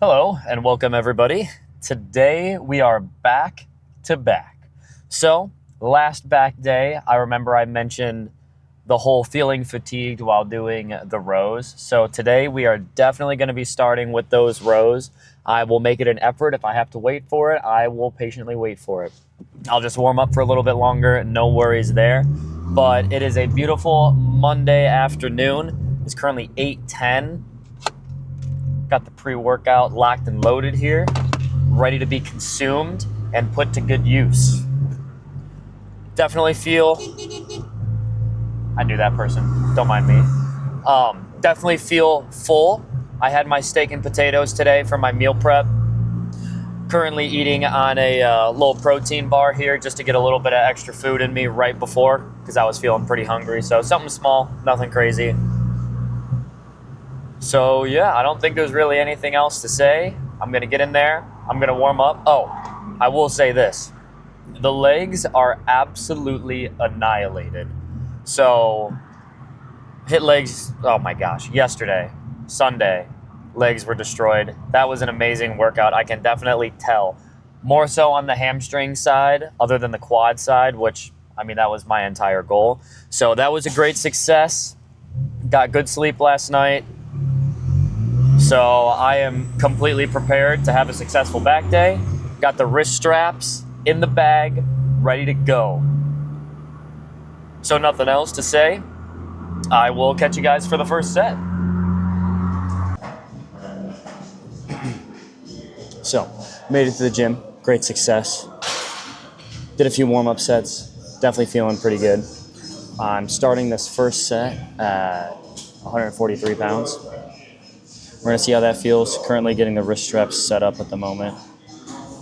Hello and welcome everybody. Today we are back to back. So, last back day, I remember I mentioned the whole feeling fatigued while doing the rows. So today we are definitely going to be starting with those rows. I will make it an effort. If I have to wait for it, I will patiently wait for it. I'll just warm up for a little bit longer, no worries there. But it is a beautiful Monday afternoon. It's currently 8:10. Got the pre-workout locked and loaded here, ready to be consumed and put to good use. Definitely feel, I knew that person, don't mind me. Definitely feel full. I had my steak and potatoes today for my meal prep. Currently eating on a little protein bar here just to get a little bit of extra food in me right before because I was feeling pretty hungry. So something small, nothing crazy. So yeah, I don't think there's really anything else to say. I'm going to get in there. I'm going to warm up. Oh, I will say this. The legs are absolutely annihilated. So hit legs, oh my gosh, yesterday, Sunday, legs were destroyed. That was an amazing workout. I can definitely tell. More so on the hamstring side, other than the quad side, which, I mean, that was my entire goal. So that was a great success. Got good sleep last night. So I am completely prepared to have a successful back day. Got the wrist straps in the bag, ready to go. So nothing else to say. I will catch you guys for the first set. So, made it to the gym. Great success. Did a few warm-up sets. Definitely feeling pretty good. I'm starting this first set at 143 pounds. We're going to see how that feels. Currently getting the wrist straps set up at the moment.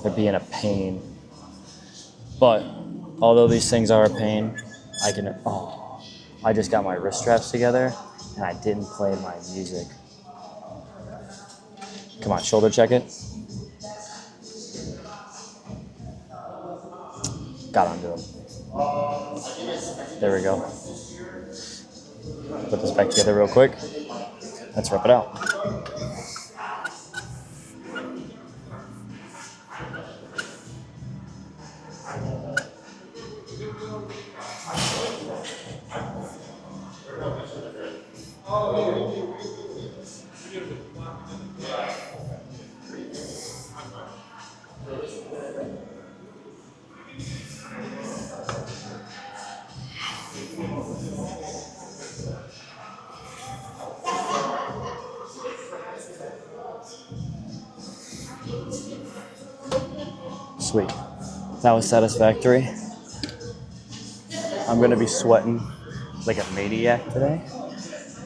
They're being a pain. But although these things are a pain, I just got my wrist straps together and I didn't play my music. Come on, shoulder check it. Got onto him. There we go. Put this back together real quick. Let's rip it out. Sweet. That was satisfactory. I'm gonna be sweating like a maniac today,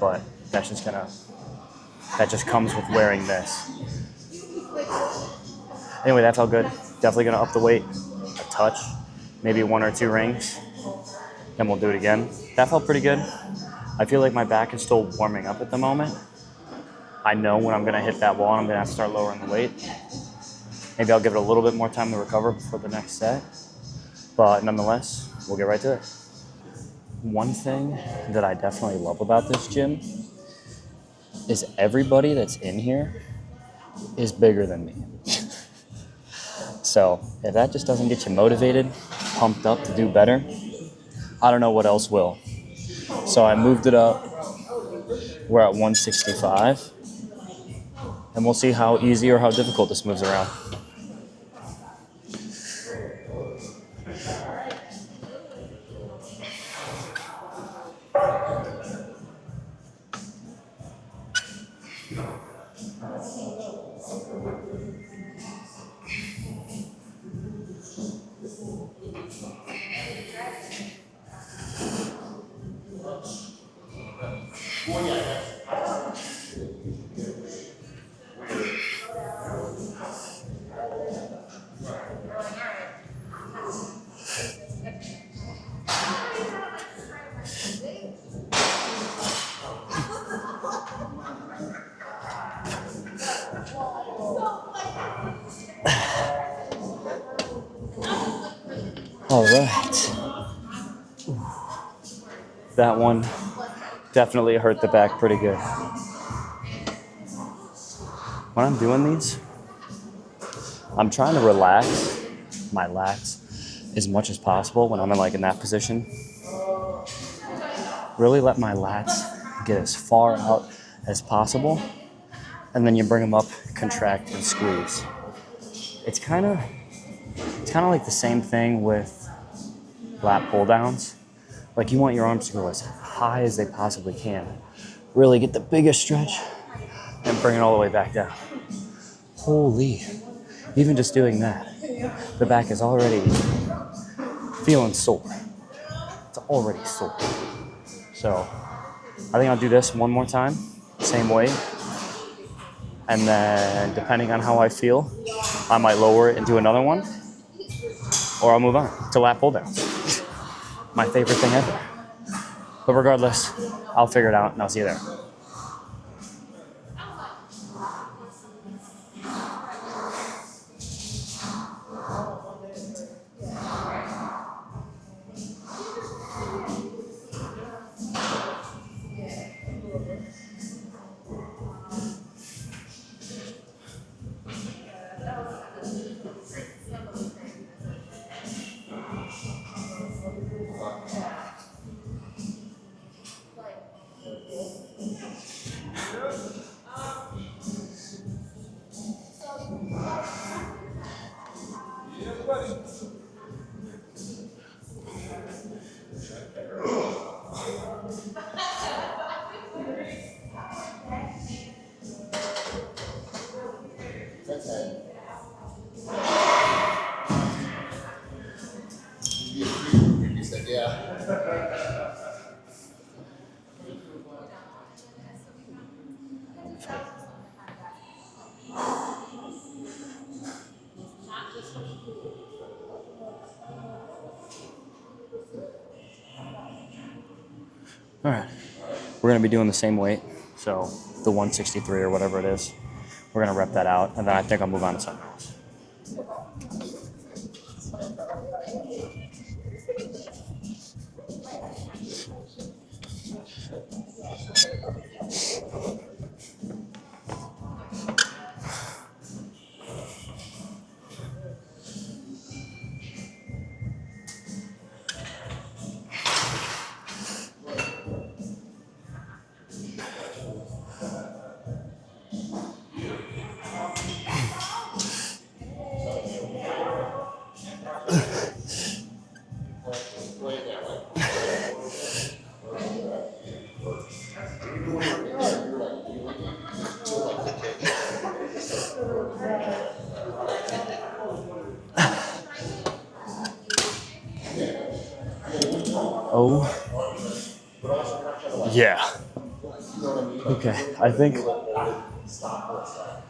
but that just comes with wearing this. Anyway, that felt good. Definitely gonna up the weight a touch, maybe 1 or 2 rings, then we'll do it again. That felt pretty good. I feel like my back is still warming up at the moment. I know when I'm gonna hit that wall and I'm gonna have to start lowering the weight. Maybe I'll give it a little bit more time to recover before the next set, but nonetheless, we'll get right to it. One thing that I definitely love about this gym is everybody that's in here is bigger than me. So if that just doesn't get you motivated, pumped up to do better, I don't know what else will. So I moved it up. We're at 165. And we'll see how easy or how difficult this moves around. All right. That one definitely hurt the back pretty good. when I'm doing these, I'm trying to relax my lats as much as possible when I'm in that position. Really let my lats get as far out as possible, and then you bring them up, contract, and squeeze. It's kind of like the same thing with lat pull downs. Like you want your arms to go as high as they possibly can. Really get the biggest stretch and bring it all the way back down. Holy, even just doing that, the back is already feeling sore. It's already sore. So I think I'll do this one more time, same weight. And then depending on how I feel, I might lower it and do another one, or I'll move on to lat pull downs. My favorite thing ever. But regardless, I'll figure it out and I'll see you there. All right, we're gonna be doing the same weight, so the 163 or whatever it is. We're gonna rep that out, and then I think I'll move on to something else. Oh, yeah. Okay, I think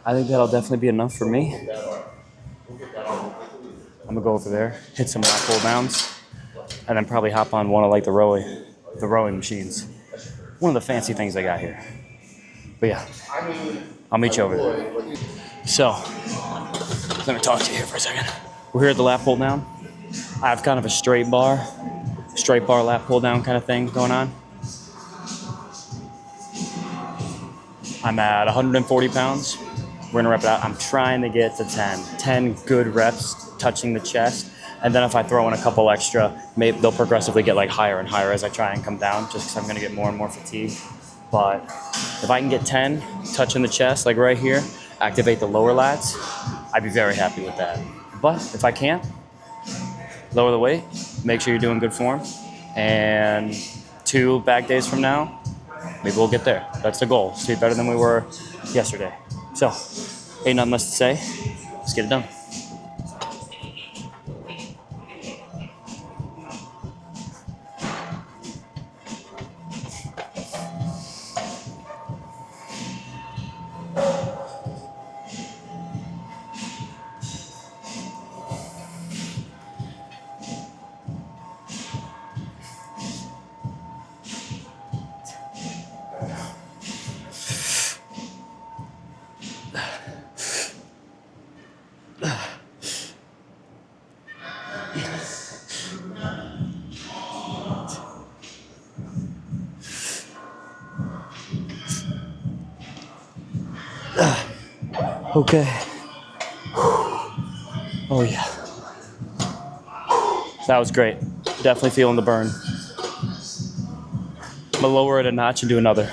that'll definitely be enough for me. I'm gonna go over there, hit some lat pull downs, and then probably hop on one of the rowing machines. One of the fancy things I got here. But yeah, I'll meet you over there. So, let me talk to you here for a second. We're here at the lat pull down. I have kind of a straight bar lat pull down kind of thing going on. I'm at 140 pounds. We're gonna rep it out. I'm trying to get to 10 good reps touching the chest. And then if I throw in a couple extra, maybe they'll progressively get higher and higher as I try and come down, just because I'm gonna get more and more fatigued. But if I can get 10 touching the chest, like right here, activate the lower lats, I'd be very happy with that. But if I can't, lower the weight, make sure you're doing good form. And 2 back days from now, maybe we'll get there. That's the goal, to be better than we were yesterday. So, ain't nothing less to say. Let's get it done. Okay. Oh yeah. That was great. Definitely feeling the burn. I'm gonna lower it a notch and do another.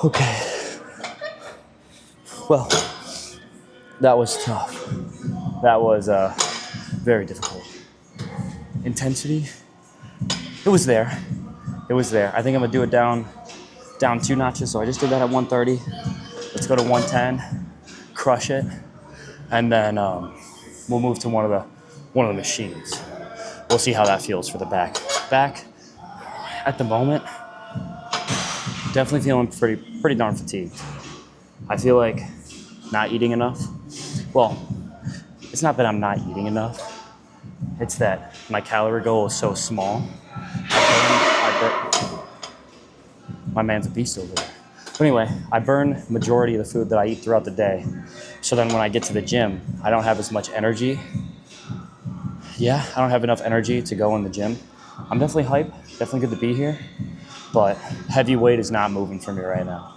Okay. Well, that was tough. That was very difficult. Intensity, it was there. It was there. I think I'm gonna do it down 2 notches. So I just did that at 130. Let's go to 110, crush it, and then we'll move to one of the machines. We'll see how that feels for the back. Back, at the moment, definitely feeling pretty darn fatigued. I feel like not eating enough. Well, it's not that I'm not eating enough. It's that my calorie goal is so small. My man's a beast over there. But anyway, I burn majority of the food that I eat throughout the day. So then when I get to the gym, I don't have as much energy. Yeah, I don't have enough energy to go in the gym. I'm definitely hype, definitely good to be here. But heavy weight is not moving for me right now.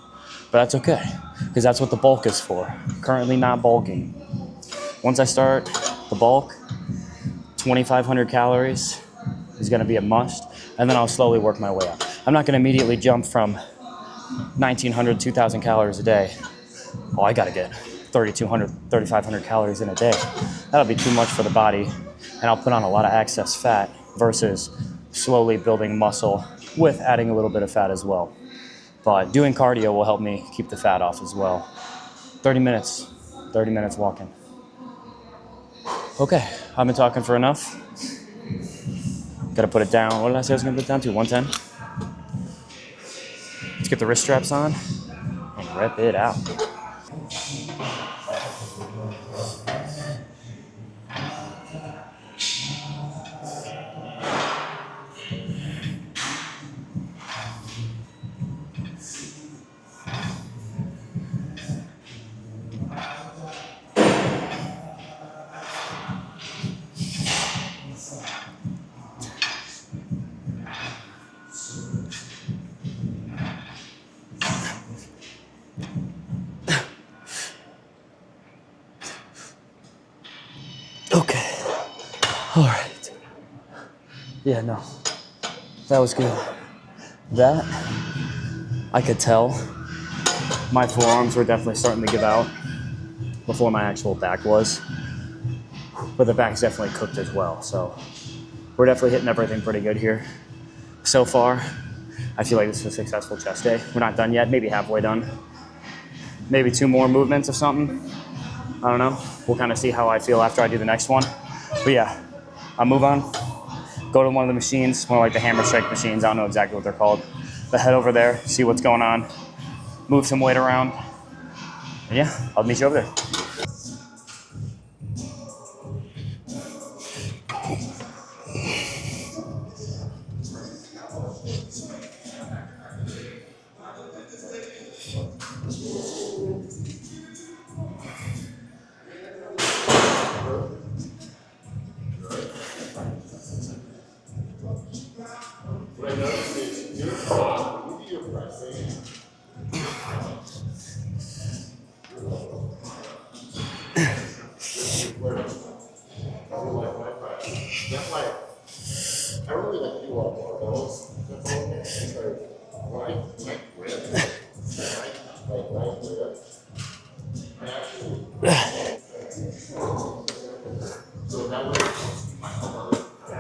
But that's okay, because that's what the bulk is for. Currently not bulking. Once I start the bulk, 2,500 calories is gonna be a must, and then I'll slowly work my way up. I'm not gonna immediately jump from 1,900, 2,000 calories a day. Oh, I gotta get 3,200, 3,500 calories in a day. That'll be too much for the body, and I'll put on a lot of excess fat versus slowly building muscle with adding a little bit of fat as well. But doing cardio will help me keep the fat off as well. 30 minutes, 30 minutes walking. Okay, I've been talking for enough. Gotta put it down. What did I say I was gonna put it down to? 110. Let's get the wrist straps on and rep it out. Okay. All right. Yeah, no. That was good. That, I could tell my forearms were definitely starting to give out before my actual back was. But the back's definitely cooked as well. So we're definitely hitting everything pretty good here. So far, I feel like this is a successful chest day. We're not done yet, maybe halfway done. Maybe 2 more movements of something. I don't know. We'll kind of see how I feel after I do the next one. But yeah, I'll move on. Go to one of the machines, more like the hammer strike machines. I don't know exactly what they're called. But head over there, see what's going on, move some weight around. And yeah, I'll meet you over there.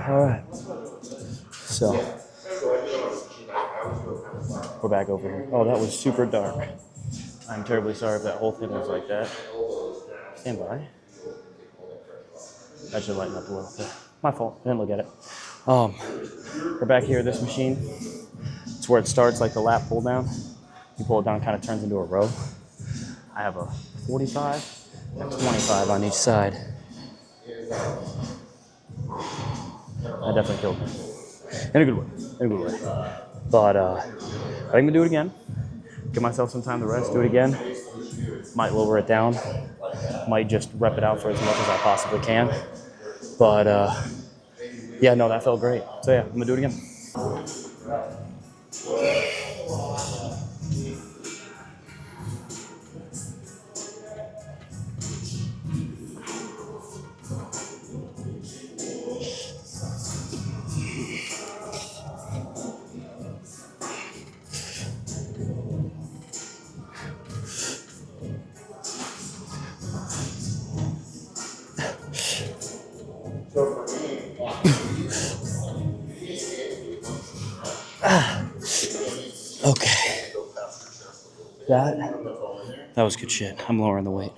All right. So we're back over here. Oh, that was super dark. I'm terribly sorry if that whole thing was like that. Stand by. That should lighten up a little bit. My fault. I didn't look at it. We're back here. This machine. It's where it starts, like the lat pull down. You pull it down, kind of turns into a row. I have a 45 and 25 on each side. That definitely killed me. In a good way. In a good way. But I think I'm gonna do it again. Give myself some time to rest. Do it again. Might lower it down. Might just rep it out for as much as I possibly can. But yeah, no, that felt great. So yeah, I'm gonna do it again. Okay. That was good shit. I'm lowering the weight.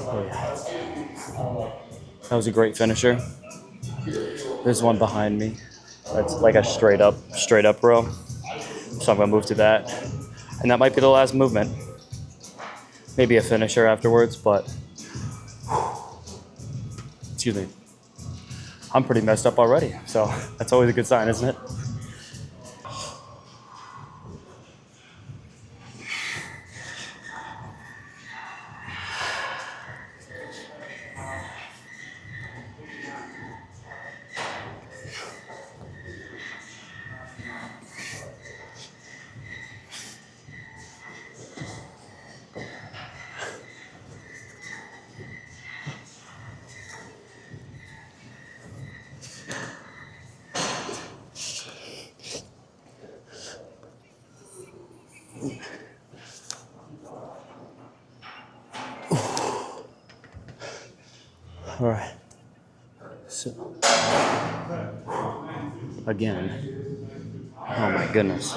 Oh yeah. That was a great finisher. There's one behind me. That's like a straight up row. So I'm gonna move to that. And that might be the last movement. Maybe a finisher afterwards, but excuse me. I'm pretty messed up already. So that's always a good sign, isn't it? All right. So again, oh my goodness.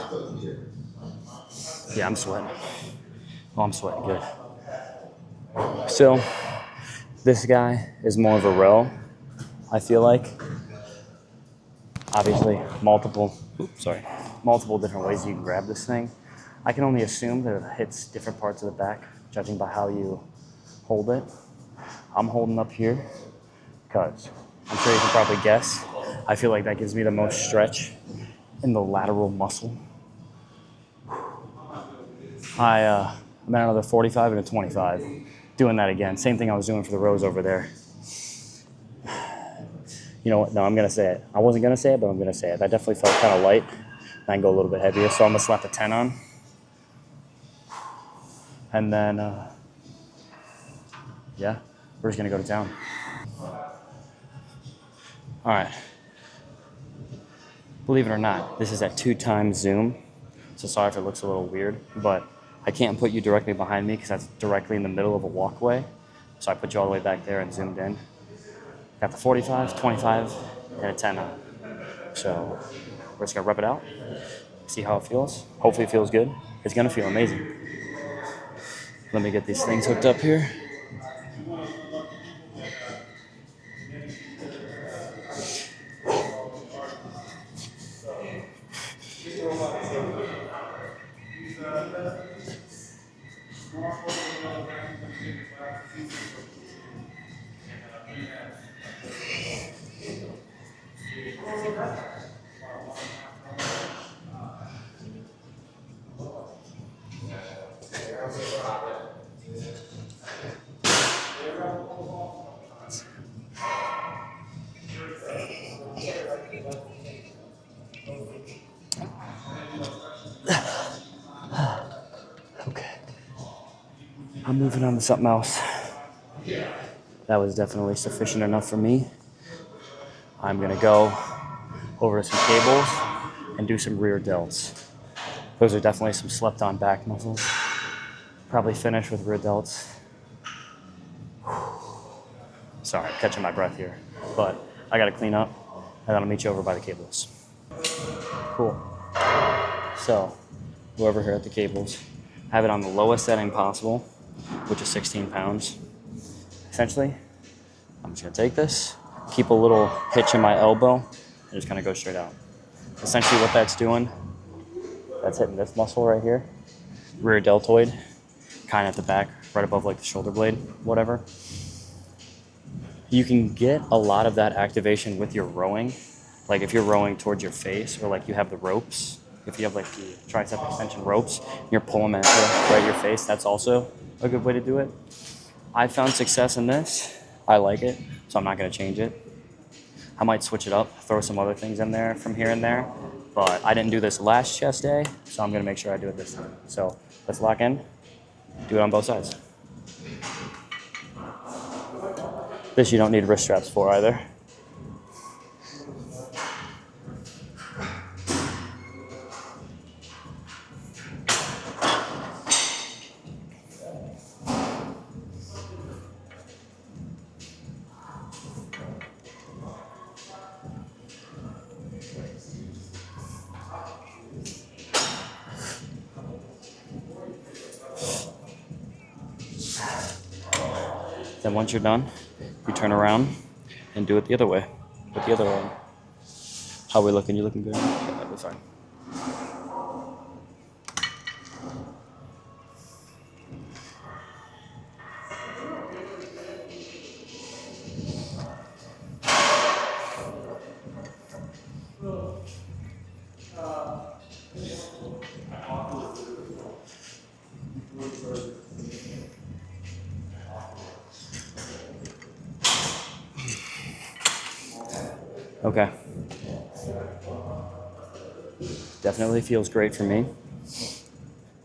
Yeah, I'm sweating. Oh, I'm sweating good. So this guy is more of a row, I feel like. Obviously, multiple different ways you can grab this thing. I can only assume that it hits different parts of the back, judging by how you hold it. I'm holding up here because I'm sure you can probably guess. I feel like that gives me the most stretch in the lateral muscle. I'm at another 45 and a 25. Doing that again. Same thing I was doing for the rows over there. You know what? No, I'm going to say it. I wasn't going to say it, but I'm going to say it. That definitely felt kind of light. I can go a little bit heavier, so I'm going to slap a 10 on. And then, yeah, we're just going to go to town. All right. Believe it or not, this is at 2 times zoom. So sorry if it looks a little weird, but I can't put you directly behind me because that's directly in the middle of a walkway. So I put you all the way back there and zoomed in. Got the 45, 25, and a 10 on. So we're just gonna rep it out, see how it feels. Hopefully it feels good. It's gonna feel amazing. Let me get these things hooked up here. Okay. I'm moving on to something else. That was definitely sufficient enough for me. I'm gonna go over some cables and do some rear delts. Those are definitely some slept on back muscles. Probably finish with rear delts. Sorry, I'm catching my breath here. But I gotta clean up, and then I'll meet you over by the cables. Cool. So, we're over here at the cables. I have it on the lowest setting possible, which is 16 pounds. Essentially, I'm just gonna take this, keep a little hitch in my elbow, and just kind of go straight out. Essentially what that's doing, that's hitting this muscle right here, rear deltoid, kind of at the back, right above like the shoulder blade, whatever. You can get a lot of that activation with your rowing. Like if you're rowing towards your face, or like you have the ropes, if you have like the tricep extension ropes, you're pulling them into right your face, that's also a good way to do it. I found success in this. I like it, so I'm not gonna change it. I might switch it up, throw some other things in there from here and there, but I didn't do this last chest day, so I'm gonna make sure I do it this time. So let's lock in, do it on both sides. This you don't need wrist straps for either. Then once you're done, you turn around and do it the other way, with the other arm. How we looking? You looking good? Okay, that'll be fine. Okay. Definitely feels great for me.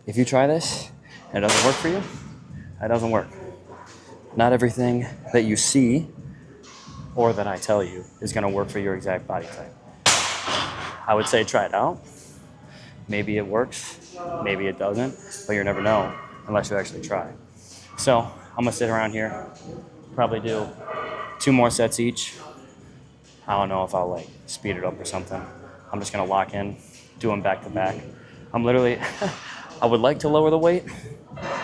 If you try this and it doesn't work for you, it doesn't work. Not everything that you see or that I tell you is going to work for your exact body type. I would say try it out. Maybe it works, maybe it doesn't, but you never know unless you actually try. So I'm gonna sit around here, probably do 2 more sets each. I don't know if I'll like speed it up or something. I'm just gonna lock in, do them back to back. I'm literally, I would like to lower the weight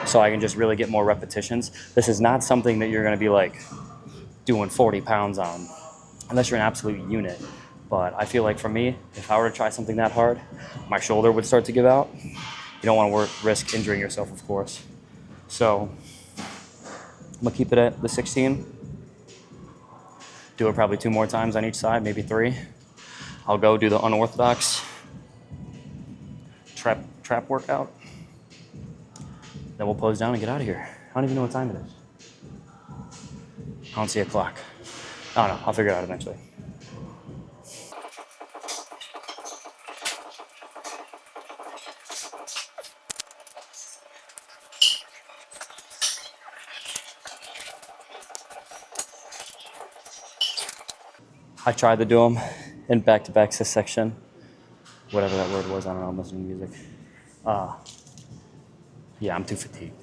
so I can just really get more repetitions. This is not something that you're gonna be like doing 40 pounds on, unless you're an absolute unit. But I feel like for me, if I were to try something that hard, my shoulder would start to give out. You don't want to risk injuring yourself, of course. So I'm gonna keep it at the 16. Do it probably 2 more times on each side, maybe 3. I'll go do the unorthodox trap workout. Then we'll pose down and get out of here. I don't even know what time it is. I don't see a clock. I don't know. I'll figure it out eventually. I tried to do them in back-to-back section, whatever that word was. I don't know. I'm listening to music. Yeah, I'm too fatigued.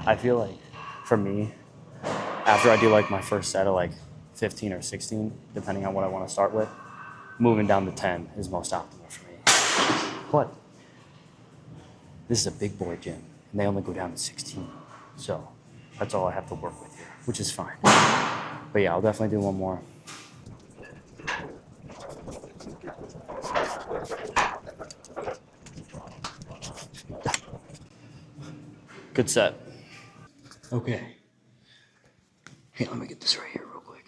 I feel like for me, after I do like my first set of like 15 or 16, depending on what I want to start with, moving down to 10 is most optimal for me. But this is a big boy gym, and they only go down to 16. So that's all I have to work with here, which is fine. But yeah, I'll definitely do 1 more. Good set. Okay. Hey, let me get this right here real quick.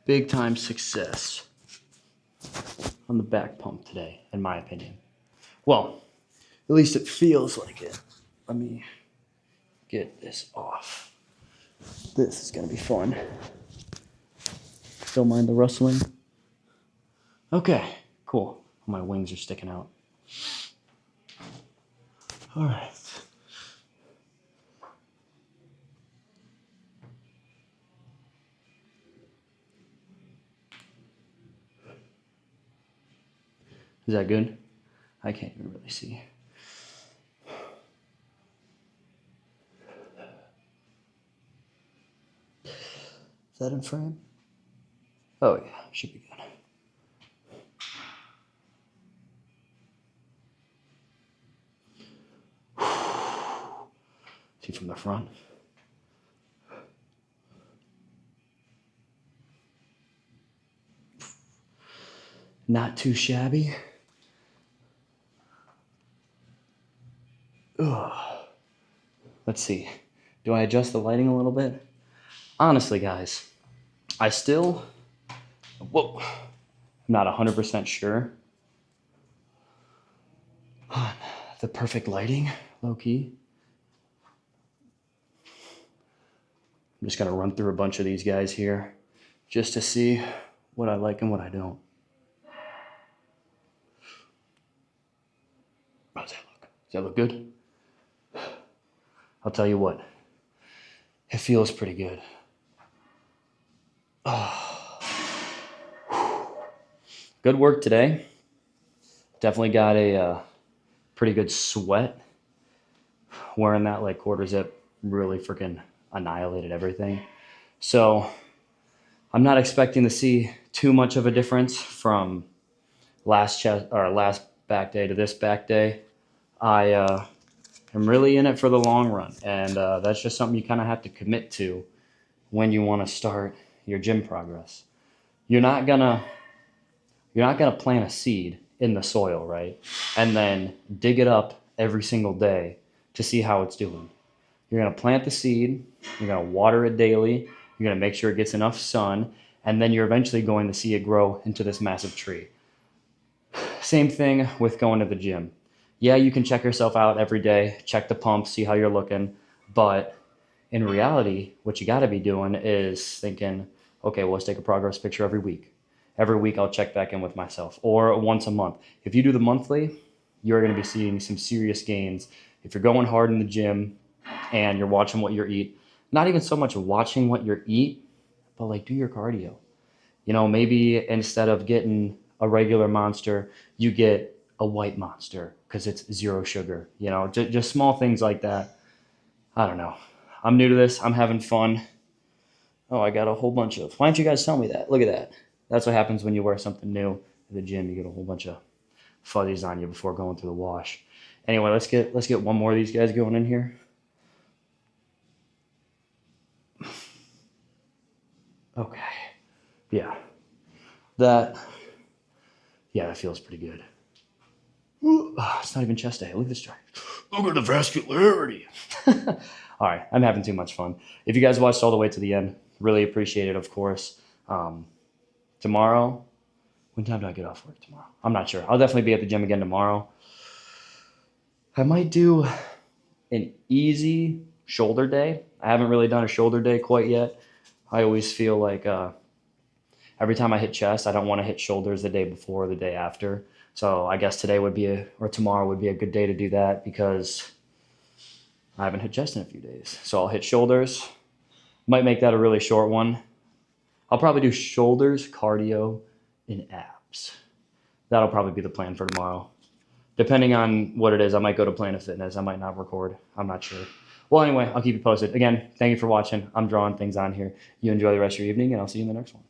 Big time success on the back pump today, in my opinion. Well, at least it feels like it. Let me get this off. This is gonna be fun. Don't mind the rustling. Okay, cool. My wings are sticking out. All right. Is that good? I can't even really see. Is that in frame? Oh yeah, should be good. See from the front. Not too shabby. Ugh. Let's see. Do I adjust the lighting a little bit? Honestly, guys, I still, whoa, I'm not 100% sure on the perfect lighting, low key. I'm just gonna run through a bunch of these guys here just to see what I like and what I don't. How does that look? Does that look good? I'll tell you what, it feels pretty good. Good work today. Definitely got a pretty good sweat. Wearing that like quarter zip really freaking annihilated everything. So I'm not expecting to see too much of a difference from last back day to this back day. I am really in it for the long run, and that's just something you kind of have to commit to when you want to start your gym progress. You're not gonna plant a seed in the soil, right? And then dig it up every single day to see how it's doing. You're gonna plant the seed, you're gonna water it daily, you're gonna make sure it gets enough sun, and then you're eventually going to see it grow into this massive tree. Same thing with going to the gym. Yeah, you can check yourself out every day, check the pump, see how you're looking, but in reality, what you gotta be doing is thinking, okay, well, let's take a progress picture every week. Every week I'll check back in with myself, or once a month. If you do the monthly, you're gonna be seeing some serious gains. If you're going hard in the gym and you're watching what you eat, not even so much watching what you eat, but like do your cardio. You know, maybe instead of getting a regular Monster, you get a white Monster because it's zero sugar. You know, just small things like that. I don't know. I'm new to this. I'm having fun. Oh, I got a whole bunch of. Why don't you guys tell me that? Look at that. That's what happens when you wear something new to the gym. You get a whole bunch of fuzzies on you before going through the wash. Anyway, let's get one more of these guys going in here. Okay. Yeah. That feels pretty good. Ooh, it's not even chest day. Look at this guy. Look at the vascularity. All right, I'm having too much fun. If you guys watched all the way to the end, really appreciate it, of course. Tomorrow, when time do I get off work tomorrow? I'm not sure. I'll definitely be at the gym again tomorrow. I might do an easy shoulder day. I haven't really done a shoulder day quite yet. I always feel like every time I hit chest, I don't want to hit shoulders the day before or the day after. So I guess today would be or tomorrow would be a good day to do that because I haven't hit chest in a few days. So I'll hit shoulders. Might make that a really short one. I'll probably do shoulders, cardio, and abs. That'll probably be the plan for tomorrow. Depending on what it is, I might go to Planet Fitness. I might not record. I'm not sure. Well, anyway, I'll keep you posted. Again, thank you for watching. I'm drawing things on here. You enjoy the rest of your evening, and I'll see you in the next one.